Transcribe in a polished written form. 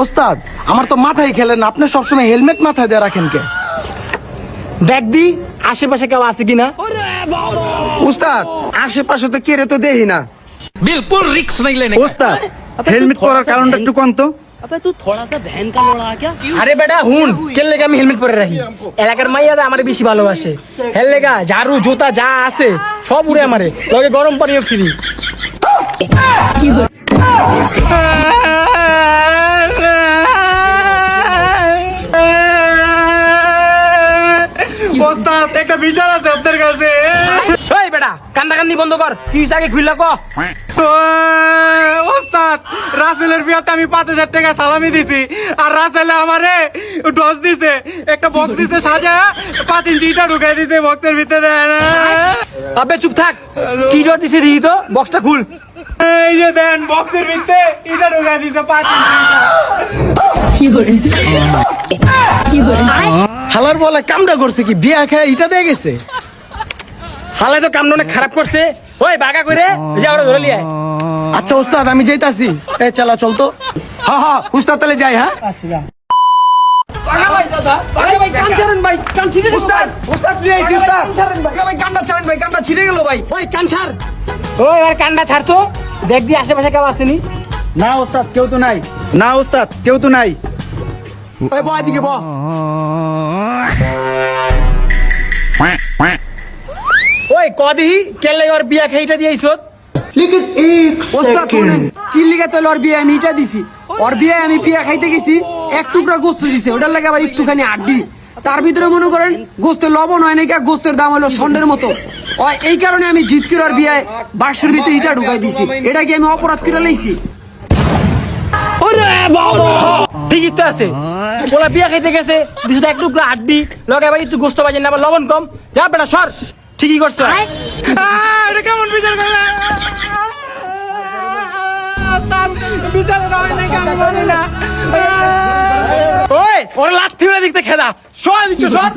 ওস্তাদ আমার তো মাথায় খেলেন না, আপনি সবসময় হেলমেট মাথায় দিয়ে রাখেন কে? দেখ দি আশেপাশে কেউ আছে কিনা। উস্তাদ আশেপাশে তো কেড়ে তো দেখি না। बिल्कुल रिक्स नहीं लेने উস্তাদ হেলমেট পরার কারণটা একটু কোন তো। अबे तू थोड़ा सा बहन का लोड़ा क्या? আরে বেটা হুন কেন লেগে আমি হেলমেট পরে রাখি, এলাকার মাইয়ারা আমার বেশি ভালোবাসে। হেল লেগা ঝাড়ু জুতা যা আছে সব উড়ে আমারে, লগে গরম পানিও ফ্রি। ওস্তাদ একটা বিচার আছে আপনার কাছে। এই বেটা কান্দাকান্দি বন্ধ কর, কি আগে খুললা ক। ওস্তাদ রাসেলের বিয়াতে আমি 5,000 টাকা সালামি দিছি, আর রাসেলে আমারে ডস দিছে, একটা বক্স দিছে সাজা 5 ইঞ্চি ইটা ঢুকাই দিছে বক্সের ভিতরে। আবে চুপ থাক, কি ডর দিছে দিই তো, বক্সটা খুল। এই যে দেন বক্সের ভিতরে ইটা ঢুকাই দিছে 5 ইঞ্চি ইটা। হালার বলে কামটা করছে কি, বিয়া খেয়ে ইটা দিয়ে গেছে। হালে তো কামটা অনেক খারাপ করছে, ওই বাগা করে যা ওরা ধরে লিয়ে। আচ্ছা ওস্তাদ আমি যাইতাছি, এই চালা চল তো। হ্যাঁ হ্যাঁ উস্তাদ তাহলে যাই। হ্যাঁ আচ্ছা যা। ওই কান ছাড়, ওই আর কান্ডা ছাড় তো, দেখ দি আশেপাশে কেউ আসেনি। না উস্তাদ কেউ তো নাই। না উস্তাদ কেউ তো নাই। ওই বয় দিকে ব। ওই কদি কেলে ওর বিয়া খাইটা দিয়েছো। ওস্তাদ শুনেন, কি লিগা তো ওর বিয়ে আমি ইটা দিছি, ওর বিয়ে আমি পিয়া খাইতে গেছি, এক টুকরা গোস্ত দিছে, ওটার লাগে আবার একটুখানি আড্ডি, তার ভিতরে মনে করেন গোস্তের লবণ হয় নাকি, গোস্তের দাম হলো স্বর্ণের মতো। এই কারণে আমি জিত করে ওর বিয়ে বাক্সের ভিতরে ইটা ঢুকাই দিছি, এটা কি আমি অপরাধ করে লাইছি? ঠিকই তো আছে, ওরা বিয়া খাইতে গেছে দিছে এক টুকরা হাড্ডি, লগে আবার একটু গোস্ত বাজেন না, আবার লবণ কম। যা বেটা সর, ঠিকই করছো। এটা কেমন বিচার করলে? বিচার হয় নাকি আমি জানি না। ওই ওরা লাঠি উড়ে দিতে খেদা, সর দিকে সর।